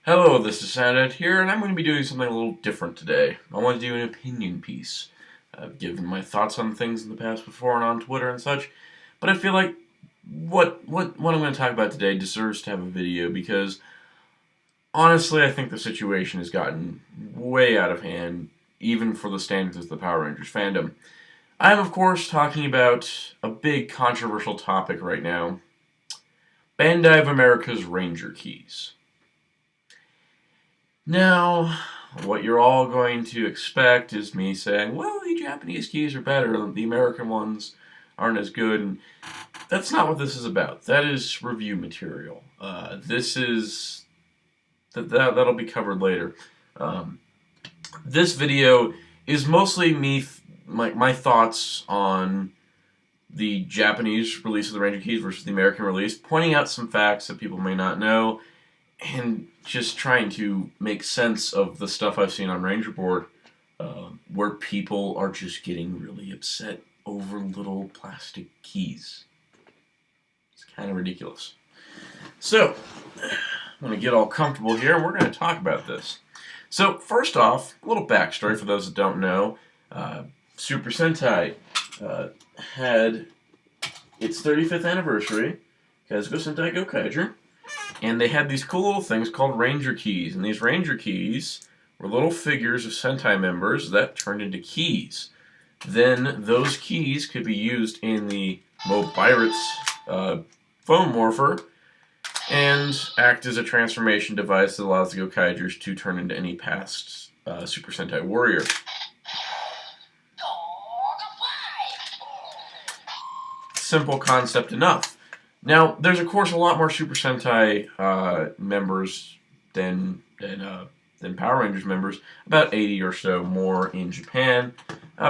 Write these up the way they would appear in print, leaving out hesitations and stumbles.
Hello, this is Soundout here, and I'm going to be doing something a little different today. I want to do an opinion piece. I've given my thoughts on things in the past before and on Twitter and such, but I feel like what I'm going to talk about today deserves to have a video because honestly, I think the situation has gotten way out of hand, even for the standards of the Power Rangers fandom. I'm, of course, talking about a big controversial topic right now: Bandai of America's Ranger Keys. Now, what you're all going to expect is me saying, well, the Japanese keys are better, the American ones aren't as good, and that's not what this is about. That is review material. That'll be covered later. Um, this video is mostly my thoughts on the Japanese release of the Ranger Keys versus the American release, pointing out some facts that people may not know, and just trying to make sense of the stuff I've seen on Ranger Board, where people are just getting really upset over little plastic keys. It's kind of ridiculous. So, I'm going to get all comfortable here, and we're going to talk about this. So, first off, a little backstory for those that don't know. Super Sentai had its 35th anniversary, Kazuko Sentai Gokaiger, and they had these cool little things called Ranger Keys, and these Ranger Keys were little figures of Sentai members that turned into keys. Then those keys could be used in the Mobiritz foam morpher and act as a transformation device that allows the Gokaigers to turn into any past Super Sentai warrior. Simple concept enough. Now, there's of course a lot more Super Sentai members than Power Rangers members, about 80 or so more in Japan,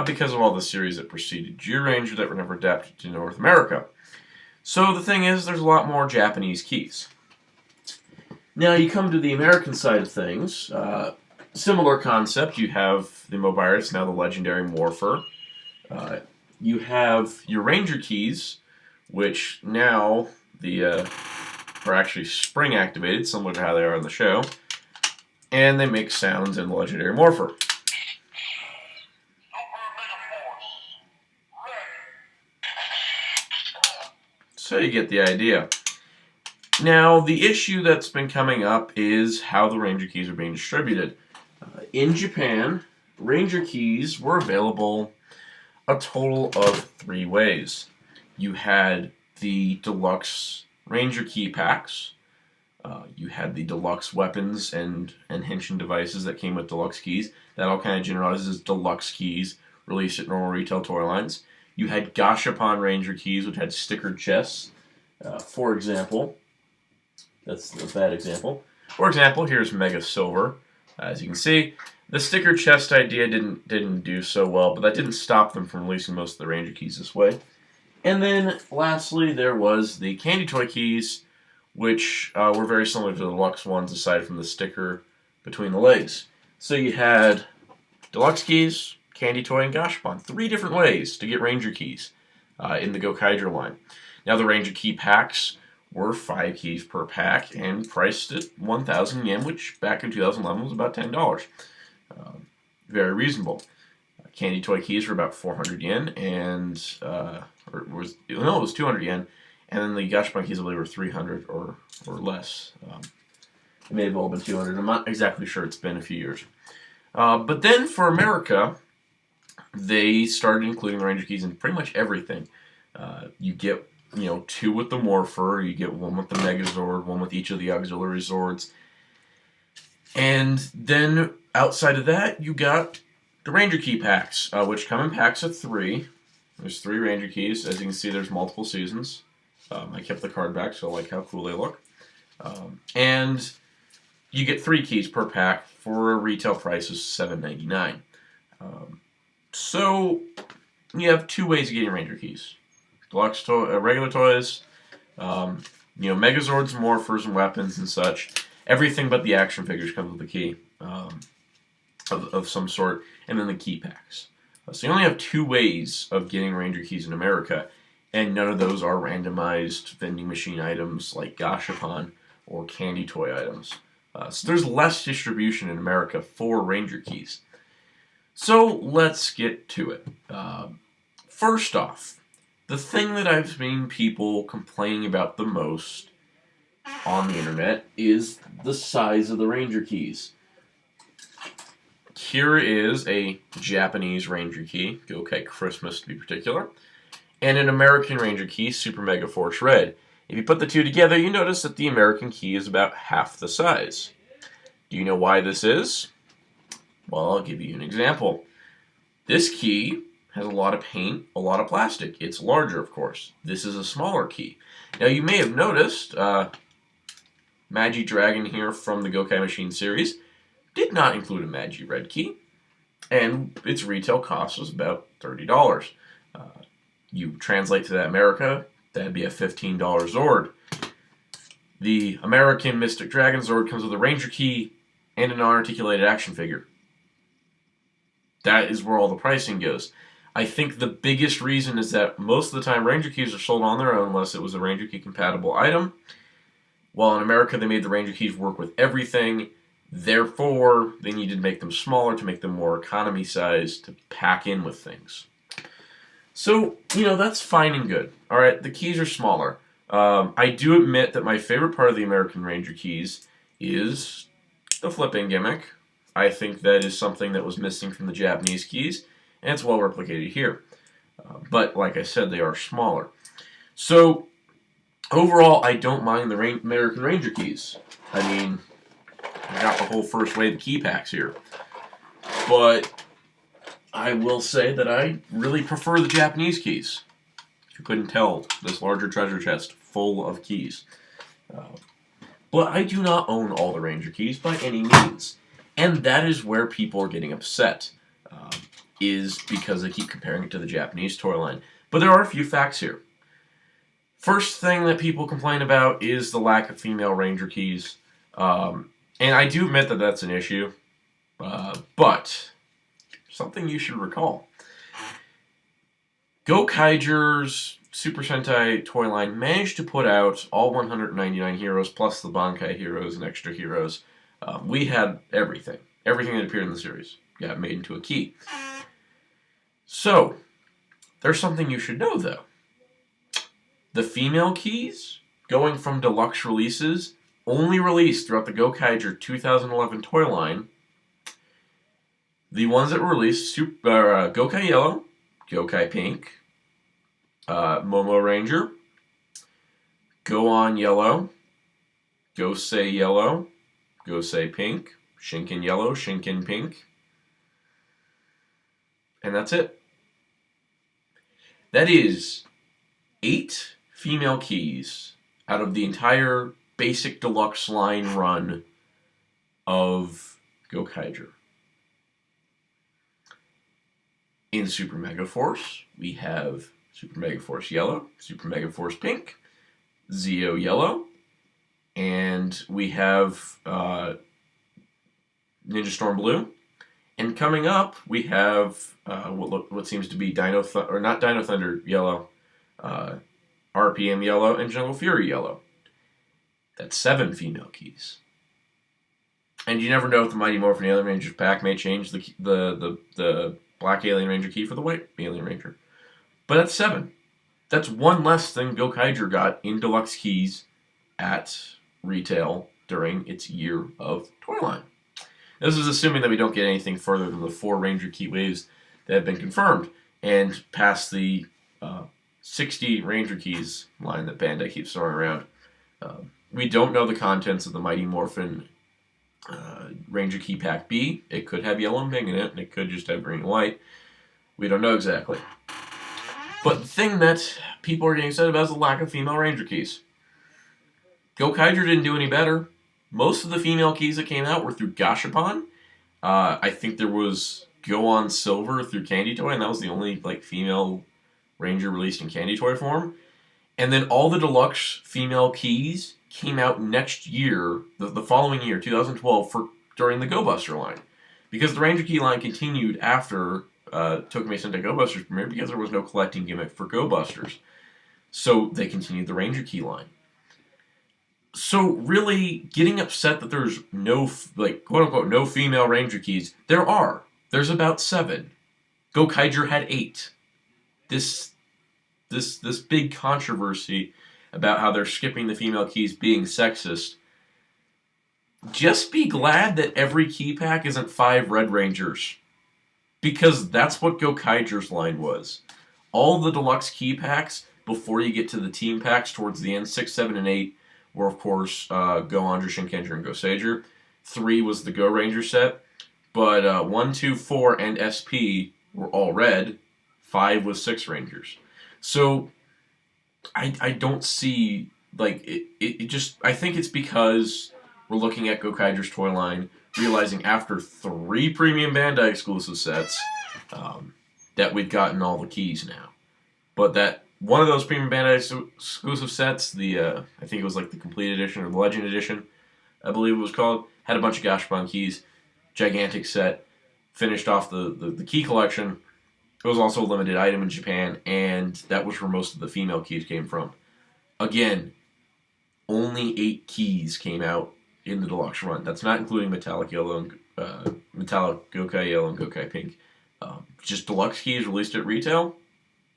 because of all the series that preceded Zyuranger that were never adapted to North America. So the thing is, there's a lot more Japanese keys. Now you come to the American side of things, similar concept. You have the Mobiritz, now the legendary Morpher. You have your Ranger Keys, which now are actually spring activated, similar to how they are on the show, and they make sounds in the legendary Morpher. So you get the idea. Now, the issue that's been coming up is how the Ranger Keys are being distributed. In Japan, Ranger Keys were available a total of 3 ways. You had the deluxe Ranger Key packs. You had the deluxe weapons and henshin devices that came with deluxe keys. That all kind of generalizes as deluxe keys released at normal retail toy lines. You had Gashapon Ranger Keys, which had stickered chests. For example, that's a bad example. For example, here's Mega Silver. As you can see, the sticker chest idea didn't do so well, but that didn't stop them from releasing most of the Ranger Keys this way. And then, lastly, there was the Candy Toy Keys, which were very similar to the deluxe ones, aside from the sticker between the legs. So you had deluxe keys, Candy Toy, and Gashapon. 3 different ways to get Ranger Keys in the Gokaiger line. Now, the Ranger Key packs were 5 keys per pack and priced at 1,000 yen, which back in 2011 was about $10. Very reasonable. Candy Toy Keys were about 400 yen, and it was 200 yen, and then the Gashapon Keys, I believe, were 300 or less. It may have all been 200. I'm not exactly sure. It's been a few years. But then for America, they started including the Ranger Keys in pretty much everything. You get 2 with the Morpher, you get 1 with the Megazord, 1 with each of the auxiliary Zords, and then outside of that, you got the Ranger Key packs, which come in packs of 3. There's 3 Ranger Keys. As you can see, there's multiple seasons. I kept the card back, so I like how cool they look. And you get 3 keys per pack for a retail price of $7.99. So you have 2 ways of getting Ranger Keys: deluxe regular toys, Megazords, Morphers, and weapons and such. Everything but the action figures comes with a key of some sort, and then the key packs. So you only have 2 ways of getting Ranger Keys in America, and none of those are randomized vending machine items like Gashapon or candy toy items. So there's less distribution in America for Ranger keys. So let's get to it. First off, the thing that I've seen people complaining about the most on the internet is the size of the Ranger keys. Here is a Japanese Ranger key, Gokai Christmas to be particular, and an American Ranger key, Super Mega Force Red. If you put the two together, you notice that the American key is about half the size. Do you know why this is? Well, I'll give you an example. This key has a lot of paint, a lot of plastic. It's larger, of course. This is a smaller key. Now, you may have noticed, Magi Dragon here from the Gokai Machine series did not include a Magi Red key, and its retail cost was about $30. You translate to that America, that'd be a $15 Zord. The American Mystic Dragon Zord comes with a Ranger key and an unarticulated action figure. That is where all the pricing goes. I think the biggest reason is that most of the time Ranger keys are sold on their own unless it was a Ranger key compatible item. While in America they made the Ranger keys work with everything, therefore they needed to make them smaller to make them more economy size to pack in with things. So, that's fine and good. Alright, the keys are smaller. I do admit that my favorite part of the American Ranger keys is the flipping gimmick. I think that is something that was missing from the Japanese keys, and it's well replicated here. But, like I said, they are smaller. So, overall, I don't mind the American Ranger keys. I mean, I got the whole first wave of key packs here. But I will say that I really prefer the Japanese keys. If you couldn't tell, this larger treasure chest full of keys. But I do not own all the Ranger keys by any means. And that is where people are getting upset, is because they keep comparing it to the Japanese toy line. But there are a few facts here. First thing that people complain about is the lack of female Ranger keys. And I do admit that that's an issue. But something you should recall. Gokaiger's Super Sentai toy line managed to put out all 199 heroes plus the Bankai heroes and extra heroes. We had everything. Everything that appeared in the series got made into a key. So, there's something you should know, though. The female keys, going from deluxe releases, only released throughout the Gokaiger 2011 toy line. The ones that were released, Gokai Yellow, Gokai Pink, Momo Ranger, Go-On Yellow, Gosei Yellow, Gosei Pink, Shinken Yellow, Shinken Pink, and that's it. That is 8 female keys out of the entire basic deluxe line run of Gokaiger. In Super Mega Force, we have Super Mega Force Yellow, Super Mega Force Pink, Zeo Yellow, and we have Ninja Storm Blue. And coming up, we have what seems to be not Dino Thunder Yellow, RPM Yellow, and Jungle Fury Yellow. That's 7 female keys. And you never know if the Mighty Morphin Alien Rangers pack may change the Black Alien Ranger key for the White Alien Ranger. But that's 7. That's one less than Gokaiger got in deluxe keys at retail during its year of toy line. This is assuming that we don't get anything further than the 4 Ranger key waves that have been confirmed and past the 60 Ranger keys line that Bandai keeps throwing around. We don't know the contents of the Mighty Morphin Ranger Key Pack B. It could have yellow and pink in it, and it could just have green and white. We don't know exactly. But the thing that people are getting excited about is the lack of female Ranger keys. Gokaiger didn't do any better. Most of the female keys that came out were through Gashapon. I think there was Go-On Silver through Candy Toy, and that was the only female Ranger released in Candy Toy form. And then all the deluxe female keys came out next year, the following year, 2012, during the Go Buster line. Because the Ranger Key line continued after Tokumei Sentai Go Busters premiered because there was no collecting gimmick for Go Busters. So they continued the Ranger Key line. So really, getting upset that there's no, like, quote unquote, no female Ranger keys, there are. There's about 7. Gokaiger had 8. This this big controversy about how they're skipping the female keys being sexist. Just be glad that every key pack isn't 5 Red Rangers. Because that's what Gokaiger's line was. All the deluxe key packs, before you get to the team packs towards the end, 6, 7, and 8, were of course Go Andra, Shinkenger, and Go Sager. 3 was the Go Ranger set. But 1, 2, 4, and SP were all red. 5 was 6 Rangers. So I don't see, like, it just, I think it's because we're looking at Gokaiger's toy line, realizing after 3 premium Bandai exclusive sets that we've gotten all the keys now. But that one of those premium Bandai exclusive sets, the I think it was like the Complete Edition or the Legend Edition, I believe it was called, had a bunch of Gashapon keys, gigantic set, finished off the key collection. It was also a limited item in Japan, and that was where most of the female keys came from. Again, only 8 keys came out in the deluxe run. That's not including Metallic Yellow and Metallic Gokai Yellow and Gokai Pink. Just deluxe keys released at retail.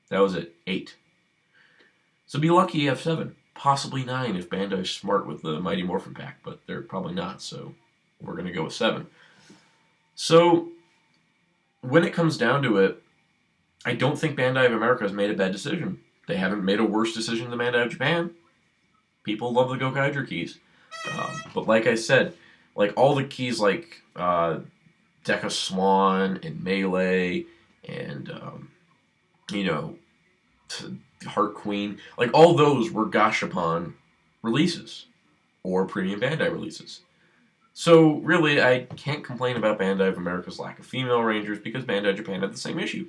That was it. 8. So be lucky you have 7, possibly 9 if Bandai's smart with the Mighty Morphin Pack, but they're probably not. So we're gonna go with 7. So when it comes down to it, I don't think Bandai of America has made a bad decision. They haven't made a worse decision than Bandai of Japan. People love the Gokaiger keys. But like I said, like all the keys like Deca Swan and Melee and, Heart Queen, like all those were Gashapon releases or premium Bandai releases. So really, I can't complain about Bandai of America's lack of female Rangers because Bandai Japan had the same issue.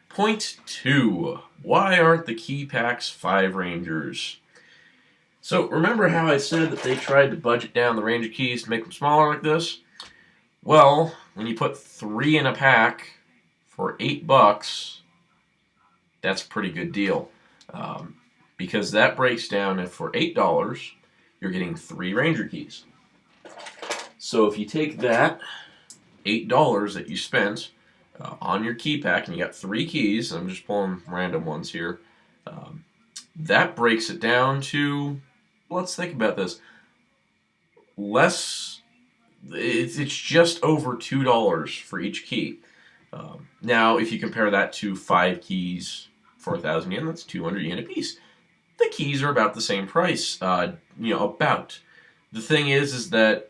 Point 2. Why aren't the key packs 5 Rangers? So remember how I said that they tried to budget down the Ranger keys to make them smaller like this? Well, when you put 3 in a pack for $8, that's a pretty good deal. Because that breaks down if for $8, you're getting 3 Ranger keys. So if you take that $8 that you spent on your key pack, and you got 3 keys, I'm just pulling random ones here, that breaks it down to, let's think about this, it's just over $2 for each key. Now, if you compare that to 5 keys for 1,000 yen, that's 200 yen a piece. The keys are about the same price, about. The thing is that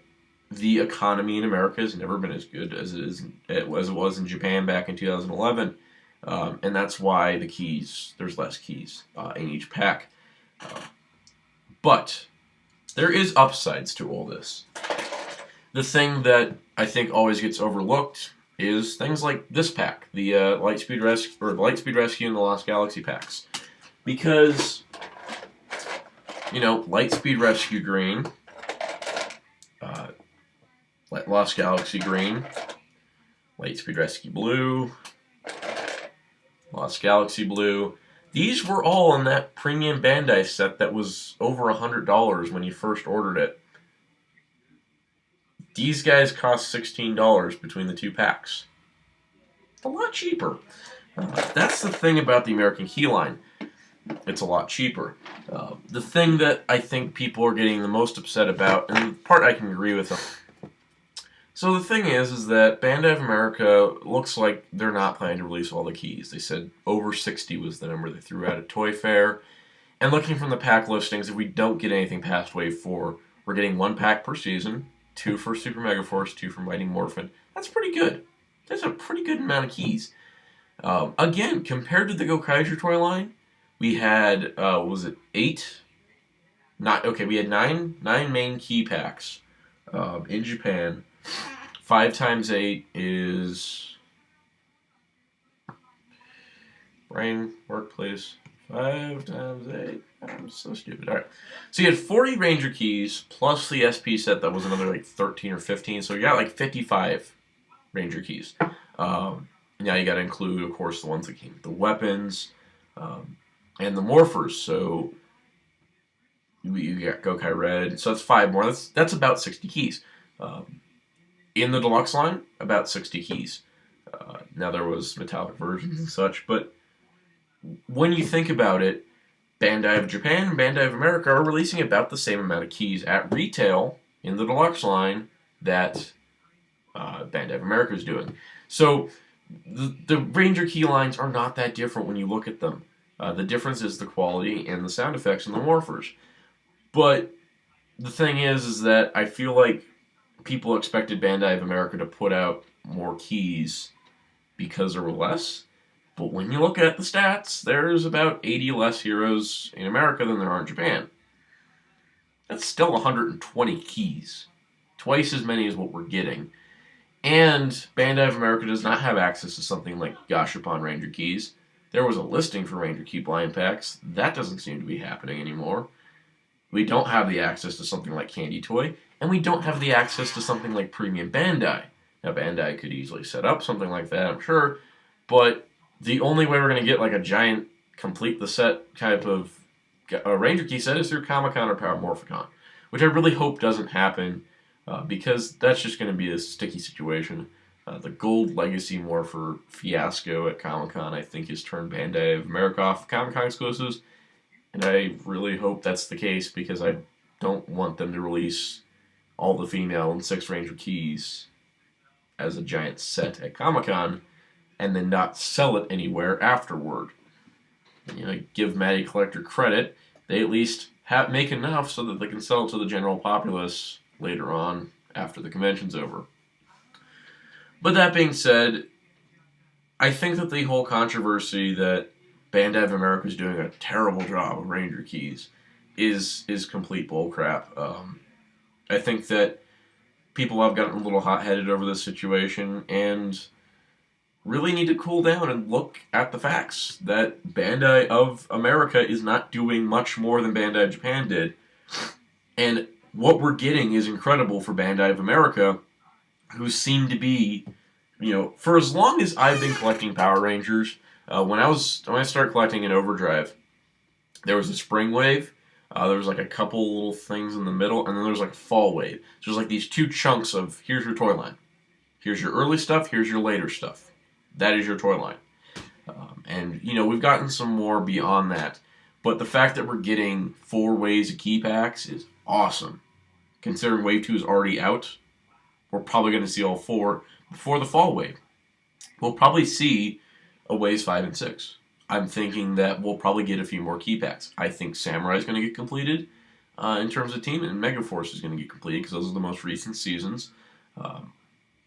the economy in America has never been as good as it was in Japan back in 2011, and that's why there's less keys in each pack. But there is upsides to all this. The thing that I think always gets overlooked is things like this pack, the Lightspeed Rescue and the Lost Galaxy packs, because Lightspeed Rescue Green, Lost Galaxy Green, Lightspeed Rescue Blue, Lost Galaxy Blue. These were all in that premium Bandai set that was over $100 when you first ordered it. These guys cost $16 between the 2 packs. A lot cheaper. That's the thing about the American key line. It's a lot cheaper. The thing that I think people are getting the most upset about, and the part I can agree with them. So the thing is that Bandai of America looks like they're not planning to release all the keys. They said over 60 was the number they threw out at Toy Fair. And looking from the pack listings, if we don't get anything past Wave 4, we're getting 1 pack per season, 2 for Super Mega Force, 2 for Mighty Morphin. That's pretty good. That's a pretty good amount of keys. Again, compared to the Gokaiger toy line, we had, 8? We had 9 main key packs in Japan. 5 times 8 is... Brain, work, please. 5 times 8. I'm so stupid. Alright. So you had 40 Ranger keys, plus the SP set that was another 13 or 15. So you got 55 Ranger keys. Now you got to include, of course, the ones that came with the weapons and the morphers. So You got Gokai Red, so that's 5 more. That's about 60 keys. In the deluxe line, about 60 keys. Now there was metallic versions and such, but when you think about it, Bandai of Japan and Bandai of America are releasing about the same amount of keys at retail in the deluxe line that Bandai of America is doing. So the Ranger key lines are not that different when you look at them. The difference is the quality and the sound effects and the morphers. But the thing is that I feel like people expected Bandai of America to put out more keys because there were less. But when you look at the stats, there's about 80 less heroes in America than there are in Japan. That's still 120 keys. Twice as many as what we're getting. And Bandai of America does not have access to something like Gashapon Ranger keys. There was a listing for Ranger key blind packs. That doesn't seem to be happening anymore. We don't have the access to something like Candy Toy, and we don't have the access to something like Premium Bandai. Now, Bandai could easily set up something like that, I'm sure, but the only way we're going to get like a giant complete the set type of Ranger key set is through Comic-Con or Power Morphicon, which I really hope doesn't happen because that's just going to be a sticky situation. The Gold Legacy Morpher fiasco at Comic-Con, I think, has turned Bandai of America off Comic-Con exclusives. And I really hope that's the case because I don't want them to release all the female and 6 Ranger keys as a giant set at Comic-Con and then not sell it anywhere afterward. Give Matty Collector credit. They at least make enough so that they can sell it to the general populace later on after the convention's over. But that being said, I think that the whole controversy that Bandai of America is doing a terrible job of Ranger keys is complete bullcrap. I think that people have gotten a little hot-headed over this situation and really need to cool down and look at the facts that Bandai of America is not doing much more than Bandai of Japan did. And what we're getting is incredible for Bandai of America, who seem to be, for as long as I've been collecting Power Rangers, when I started collecting in Overdrive, there was a spring wave, there was like a couple little things in the middle, and then there was like a fall wave. So there's like these 2 chunks of, here's your toy line. Here's your early stuff, here's your later stuff. That is your toy line. And, we've gotten some more beyond that. But the fact that we're getting 4 waves of key packs is awesome. Considering Wave 2 is already out, we're probably going to see all 4 before the fall wave. We'll probably see a Waves 5 and 6. I'm thinking that we'll probably get a few more key packs. I think Samurai is going to get completed in terms of team, and Megaforce is going to get completed because those are the most recent seasons.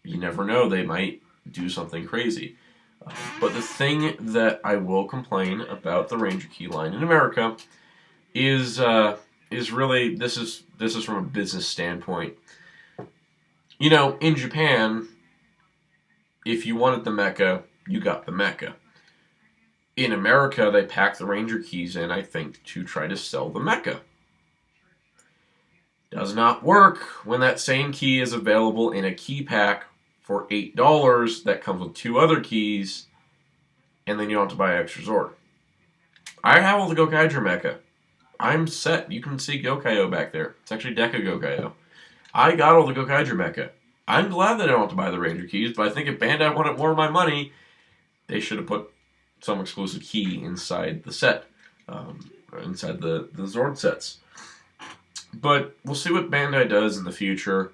You never know, they might do something crazy. But the thing that I will complain about the Ranger key line in America is really this is from a business standpoint. In Japan, if you wanted the mecha, you got the mecha. In America, they pack the Ranger keys in, I think, to try to sell the mecha. Does not work when that same key is available in a key pack for $8 that comes with 2 other keys, and then you don't have to buy extra Zord. I have all the Gokaiger mecha. I'm set. You can see Gokaio back there. It's actually Deca Gokaio. I got all the Gokaiger mecha. I'm glad that I don't have to buy the Ranger keys, but I think if Bandai wanted more of my money, they should have put some exclusive key inside the set, inside the Zord sets. But we'll see what Bandai does in the future.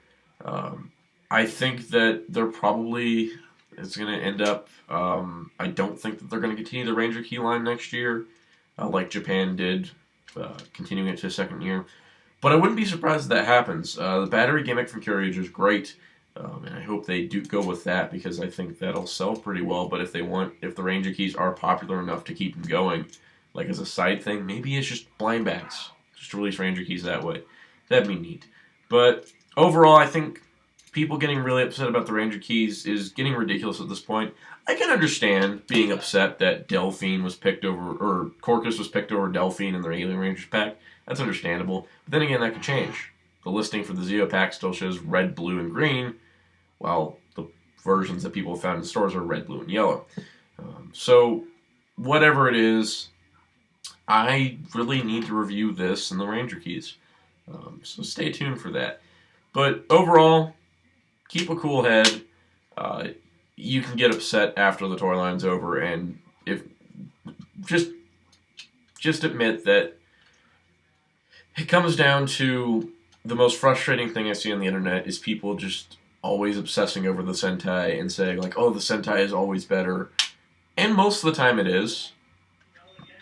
I think that it's going to end up, I don't think that they're going to continue the Ranger key line next year, like Japan did, continuing it to a second year. But I wouldn't be surprised if that happens. The battery gimmick from Kyoryuger is great, and I hope they do go with that because I think that'll sell pretty well. But if the Ranger keys are popular enough to keep them going, like as a side thing, maybe it's just blind bags, just to release Ranger keys that way. That'd be neat. But overall, I think people getting really upset about the Ranger keys is getting ridiculous at this point. I can understand being upset that Delphine was picked over, or Corcus was picked over Delphine in the Alien Rangers pack. That's understandable. But then again, that could change. The listing for the Zeo pack still shows red, blue, and green, while the versions that people have found in stores are red, blue, and yellow. So, whatever it is, I really need to review this and the Ranger keys. So stay tuned for that. But overall, keep a cool head. Uh, you can get upset after the toy line's over, and if just admit that it comes down to the most frustrating thing I see on the internet is people just always obsessing over the Sentai and saying like, "Oh, the Sentai is always better," and most of the time it is.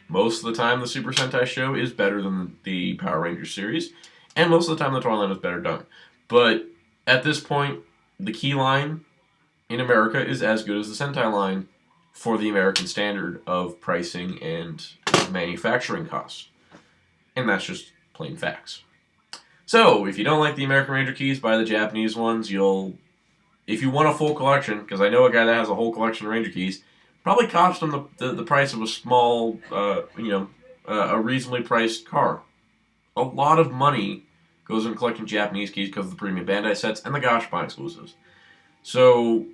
Most of the time, the Super Sentai show is better than the Power Rangers series, and most of the time, the toy line is better done. But at this point, the key line in America is as good as the Sentai line for the American standard of pricing and manufacturing costs. And that's just plain facts. So, if you don't like the American Ranger keys, buy the Japanese ones. If you want a full collection, because I know a guy that has a whole collection of Ranger keys, probably cost them the price of a small, a reasonably priced car. A lot of money goes into collecting Japanese keys because of the premium Bandai sets and the Gashpan exclusives. So,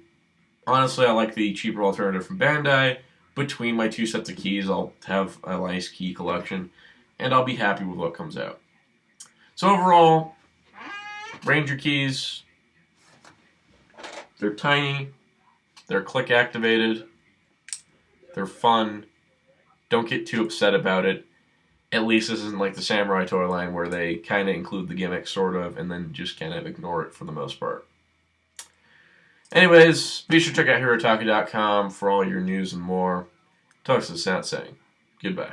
honestly, I like the cheaper alternative from Bandai. Between my two sets of keys, I'll have a nice key collection, and I'll be happy with what comes out. So overall, Ranger keys, they're tiny, they're click activated, they're fun, don't get too upset about it. At least this isn't like the Samurai toy line where they kind of include the gimmick, sort of, and then just kind of ignore it for the most part. Anyways, be sure to check out HeroTalkie.com for all your news and more. Talks to Soundout saying goodbye.